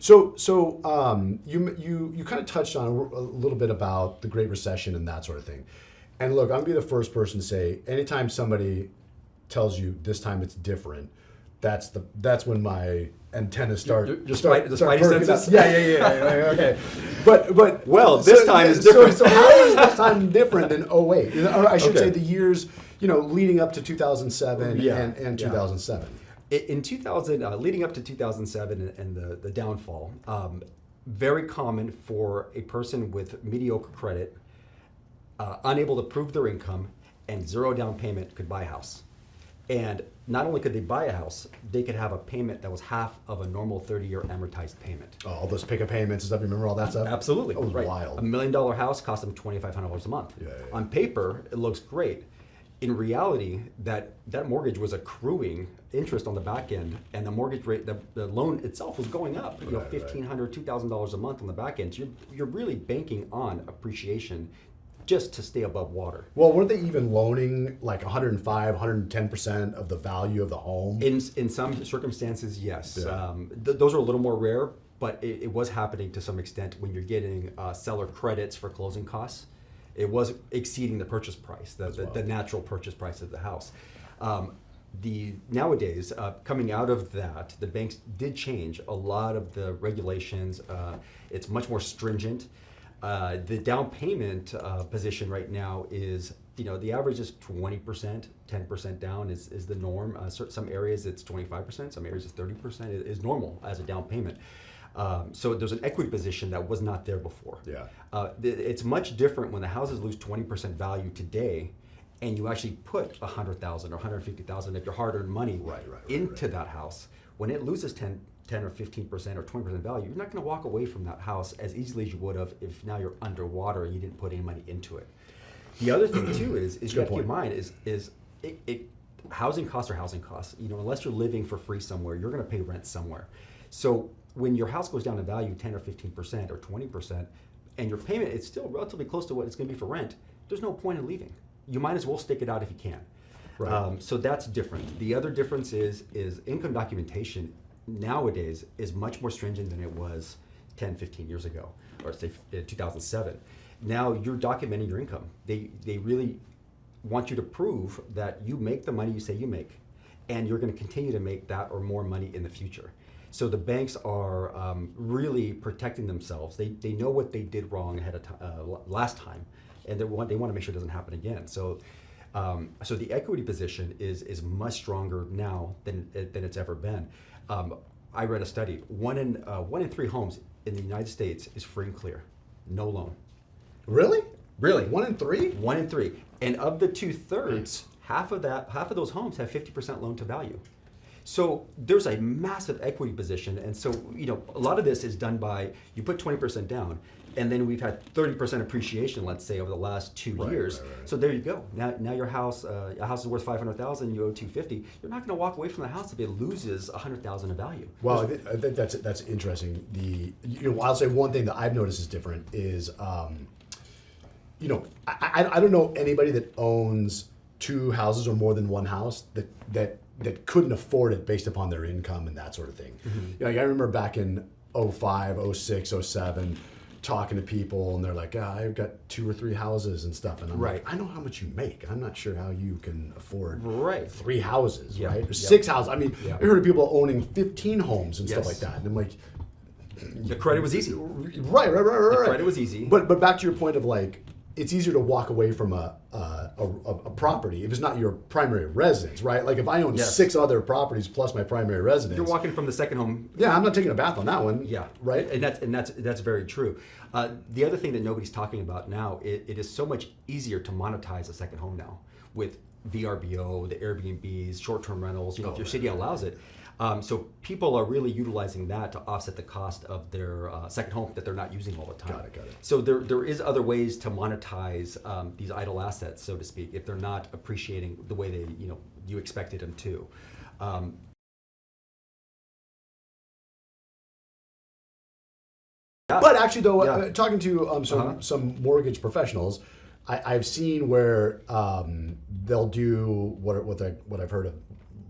You kind of touched on a little bit about the Great Recession and that sort of thing. And look, I'm gonna be the first person to say, anytime somebody tells you this time it's different, that's when my antennas start Spidey senses. Yeah. Okay. But this time is different. So how is this time different than '08? Or I should say the years leading up to 2007 and 2007. In 2000, leading up to 2007 and the downfall, very common for a person with mediocre credit, unable to prove their income, and zero down payment could buy a house. And not only could they buy a house, they could have a payment that was half of a normal 30-year amortized payment. Oh, all those pickup payments and stuff. You remember all that stuff? Absolutely. That was right. wild. $1 million house cost them $2,500 a month. Yeah. On paper, it looks great. In reality, that mortgage was accruing interest on the back end, and the mortgage rate, the loan itself was going up. $1,500, $2,000 a month on the back end. So you're really banking on appreciation just to stay above water. Well, weren't they even loaning like 105, 110% of the value of the home? In some circumstances, yes. Yeah. Those are a little more rare, but it was happening to some extent when you're getting seller credits for closing costs. It was exceeding the purchase price, the natural purchase price of the house. Nowadays, coming out of that, the banks did change a lot of the regulations. It's much more stringent. The down payment position right now is, the average is 20%, 10% down is the norm. Some areas it's 25%, some areas it's 30% is normal as a down payment. So there's an equity position that was not there before. Yeah. It's much different when the houses lose 20% value today, and you actually put $100,000 or $150,000 of your hard-earned money into that house. When it loses 10 or 15% or 20% value, you're not going to walk away from that house as easily as you would have if now you're underwater and you didn't put any money into it. The other thing too is you have to keep in mind is housing costs are housing costs. Unless you're living for free somewhere, you're going to pay rent somewhere. So when your house goes down in value 10 or 15% or 20%, and your payment is still relatively close to what it's going to be for rent, there's no point in leaving. You might as well stick it out if you can. Right. So that's different. The other difference is income documentation nowadays is much more stringent than it was 10, 15 years ago, or say 2007. Now you're documenting your income. They really want you to prove that you make the money you say you make, and you're going to continue to make that or more money in the future. So the banks are really protecting themselves. They know what they did wrong ahead of last time, and they want to make sure it doesn't happen again. So the equity position is much stronger now than it's ever been. I read a study. One in 3 homes in the United States is free and clear, no loan. Really? Really? 1 in 3? 1 in 3, and of the 2/3, half of those homes have 50% loan to value. So there's a massive equity position, and so a lot of this is done by you put 20% down, and then we've had 30% appreciation, let's say, over the last 2 years. Right. So there you go. Now your house is worth $500,000, you owe $250. You're not going to walk away from the house if it loses $100,000 of value. Well, I think that's interesting. I'll say one thing that I've noticed is different is, I don't know anybody that owns 2 houses or more than one house that couldn't afford it based upon their income and that sort of thing. Mm-hmm. I remember back in 05, 06, 07, talking to people, and they're like, I've got 2 or 3 houses and stuff. And I'm like, I know how much you make. I'm not sure how you can afford 3 houses, right? Or 6 houses. I mean, I heard of people owning 15 homes and stuff like that. And I'm like, the credit was easy. Right. The credit was easy. But back to your point of like, it's easier to walk away from a property if it's not your primary residence, right? Like if I own 6 other properties plus my primary residence, you're walking from the second home. Yeah, I'm not taking a bath on that one. Yeah, right. And that's very true. The other thing that nobody's talking about now, it is so much easier to monetize a second home now with VRBO, the Airbnbs, short-term rentals. If your city allows it. So people are really utilizing that to offset the cost of their second home that they're not using all the time. Got it. So there is other ways to monetize these idle assets, so to speak, if they're not appreciating the way you expected them to. But actually, though, talking to some mortgage professionals, I've seen where they'll do what I've heard of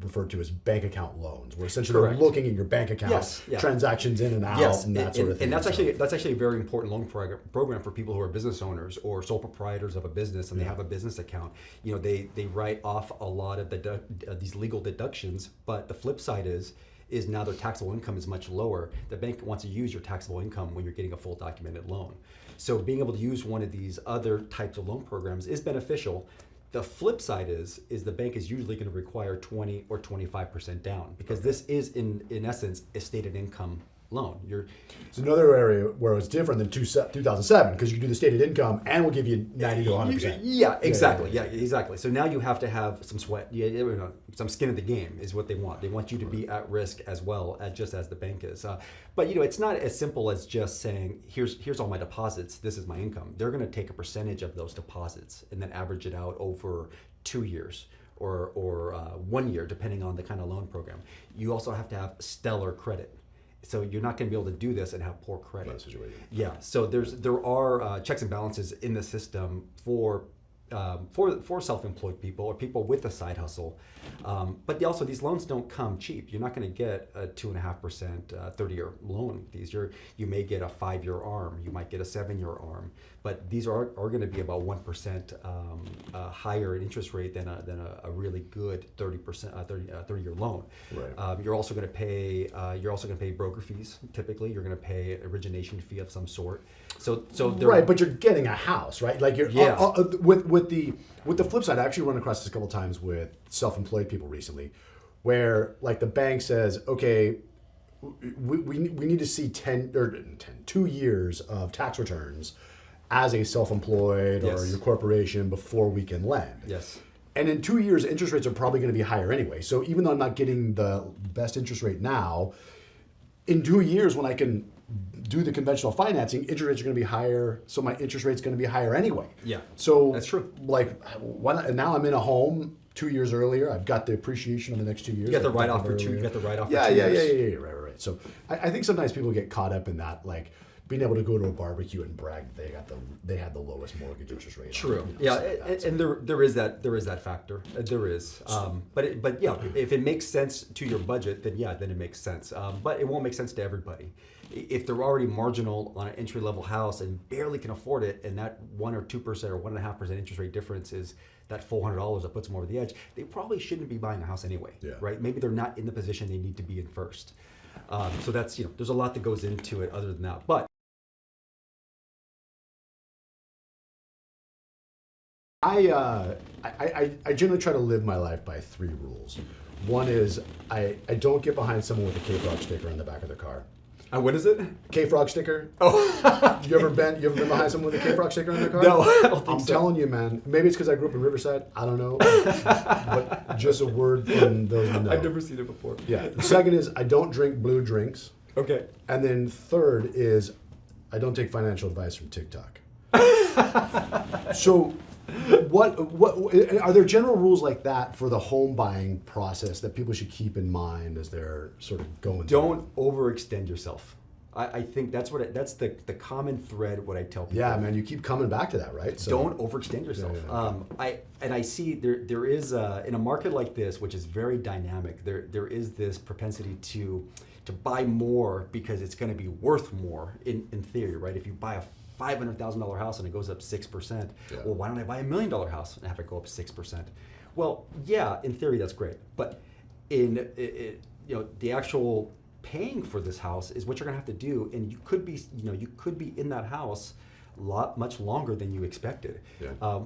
referred to as bank account loans, where essentially Correct. they're looking at your bank account, Yes, yeah. transactions in and out, Yes, and that sort of thing. And that's actually a very important loan program for people who are business owners or sole proprietors of a business, and they have a business account. You know, they write off a lot of these legal deductions, but the flip side is now their taxable income is much lower. The bank wants to use your taxable income when you're getting a full documented loan. So being able to use one of these other types of loan programs is beneficial. The flip side is the bank is usually going to require 20 or 25% down, because this is in essence a stated income loan. It's another area where it's different than 2007, because you can do the stated income and we'll give you 90 to 100%. Yeah, exactly. Yeah, exactly. So now you have to have some sweat, some skin in the game is what they want. They want you to be at risk as well as just as the bank is. But it's not as simple as just saying, here's all my deposits, this is my income. They're going to take a percentage of those deposits and then average it out over 2 years or 1 year, depending on the kind of loan program. You also have to have stellar credit. So you're not going to be able to do this and have poor credit. Yeah. So there are checks and balances in the system for self-employed people or people with a side hustle. But also these loans don't come cheap. You're not going to get a 2.5% 30-year loan with these. You may get a 5-year ARM. You might get a 7-year ARM. But these are going to be about 1% higher in interest rate than a really good 30-year loan. Right. You're also going to pay broker fees. Typically, you're going to pay an origination fee of some sort. So right, but you're getting a house, right? Like you're with the flip side. I actually run across this a couple times with self-employed people recently, where like the bank says, okay, we need to see 2 years of tax returns as a self-employed or your corporation before we can lend. Yes. And in 2 years, interest rates are probably going to be higher anyway. So even though I'm not getting the best interest rate now, in 2 years when I can do the conventional financing, interest rates are going to be higher. So my interest rate's going to be higher anyway. Yeah. So that's true. Like, now I'm in a home 2 years earlier. I've got the appreciation of the next 2 years. You got the write-off for 2 years. Yeah. Right. So I think sometimes people get caught up in that, like being able to go to a barbecue and brag that they had the lowest mortgage interest rate. True. And there is that factor. There is. But yeah, if it makes sense to your budget, then it makes sense. But it won't make sense to everybody. If they're already marginal on an entry-level house and barely can afford it, and that 1 or 2% or 1.5% interest rate difference is that full $100 that puts them over the edge, they probably shouldn't be buying a house anyway, right? Maybe they're not in the position they need to be in first. So that's, there's a lot that goes into it other than that. But I generally try to live my life by 3 rules. One is I don't get behind someone with a K-Frog sticker on the back of their car. What is it? K-Frog sticker. Oh. You ever been behind someone with a K-Frog sticker on their car? No, I don't think I'm telling you, man. Maybe it's because I grew up in Riverside. I don't know. But just a word from those who know. I've never seen it before. Yeah. The second is I don't drink blue drinks. Okay. And then third is I don't take financial advice from TikTok. So what are there general rules like that for the home buying process that people should keep in mind as they're sort of going Don't overextend yourself. I think that's the common thread what I tell people. Yeah, man, you keep coming back to that, right? So don't overextend yourself. I see there is in a market like this, which is very dynamic, there is this propensity to buy more because it's going to be worth more in theory, right? If you buy a $500,000 house and it goes up 6%. Well, why don't I buy $1 million house and have it go up 6%? Well, yeah, in theory that's great, but in the actual paying for this house is what you're gonna have to do, and you could be in that house much longer than you expected.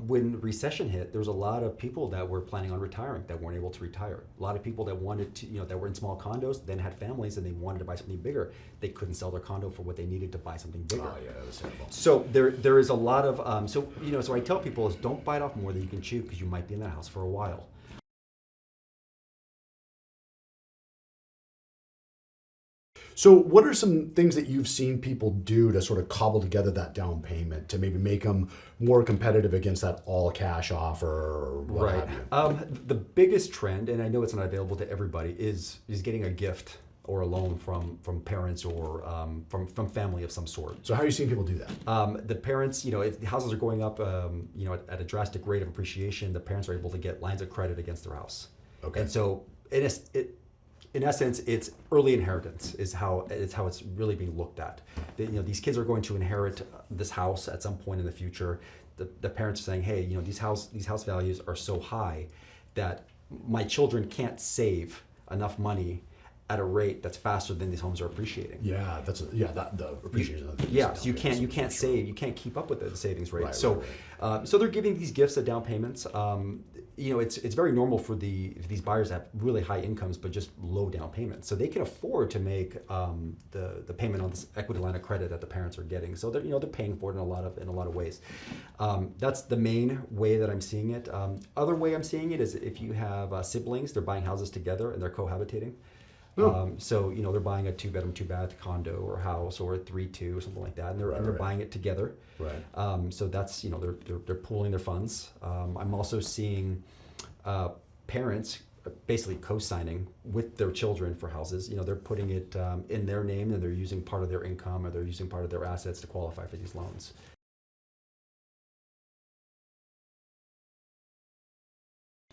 When recession hit, there was a lot of people that were planning on retiring that weren't able to retire. A lot of people that wanted to, that were in small condos, then had families and they wanted to buy something bigger. They couldn't sell their condo for what they needed to buy something bigger. Oh yeah, that was terrible. So there is a lot of so I tell people is don't bite off more than you can chew, because you might be in that house for a while. So what are some things that you've seen people do to sort of cobble together that down payment to maybe make them more competitive against that all cash offer or what have you? The biggest trend, and I know it's not available to everybody, is getting a gift or a loan from parents or from family of some sort. So how are you seeing people do that? The parents, if the houses are going up, at a drastic rate of appreciation, the parents are able to get lines of credit against their house. Okay. And so in essence, it's early inheritance is how it's really being looked at. These kids are going to inherit this house at some point in the future. The parents are saying, hey, these house values are so high that my children can't save enough money at a rate that's faster than these homes are appreciating. Yeah, the appreciation. So you can't save, you can't keep up with the savings rate. Right, So right. so they're giving these gifts at down payments. It's very normal for these buyers to have really high incomes but just low down payments. So they can afford to make the payment on this equity line of credit that the parents are getting. So they're paying for it in a lot of ways. That's the main way that I'm seeing it. Other way I'm seeing it is if you have siblings, they're buying houses together and they're cohabitating. So they're buying a 2-bedroom, 2-bath condo or house or a 3-2 or something like that, and they're buying it together. Right. So that's they're pooling their funds. I'm also seeing parents basically co-signing with their children for houses. They're putting it in their name and they're using part of their income or they're using part of their assets to qualify for these loans.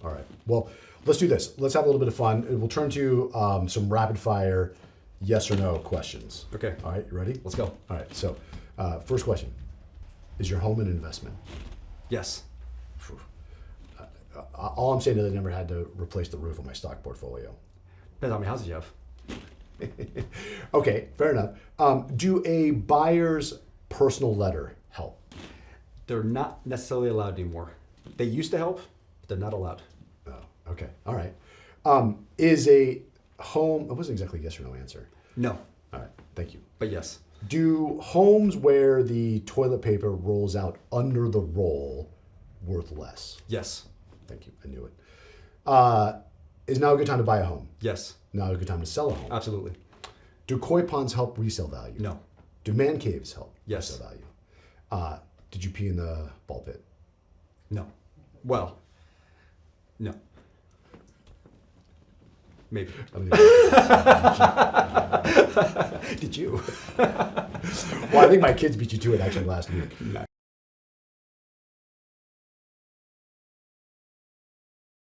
All right. Well, let's do this. Let's have a little bit of fun. We'll turn to some rapid fire yes or no questions. Okay. All right. You ready? Let's go. All right. So, first question: is your home an investment? Yes. All I'm saying is I never had to replace the roof on my stock portfolio. Depends how many houses you have. Okay. Fair enough. Do a buyer's personal letter help? They're not necessarily allowed anymore. They used to help, but they're not allowed. Oh, okay. All right. Is a home, it wasn't exactly a yes or no answer. No. All right. Thank you. But yes. Do homes where the toilet paper rolls out under the roll worth less? Yes. Thank you. I knew it. Is now a good time to buy a home? Yes. Now a good time to sell a home? Absolutely. Do koi ponds help resale value? No. Do man caves help Yes. resale value? Did you pee in the ball pit? No. Well, no. Maybe. Did you? Well, I think my kids beat you to it actually last week.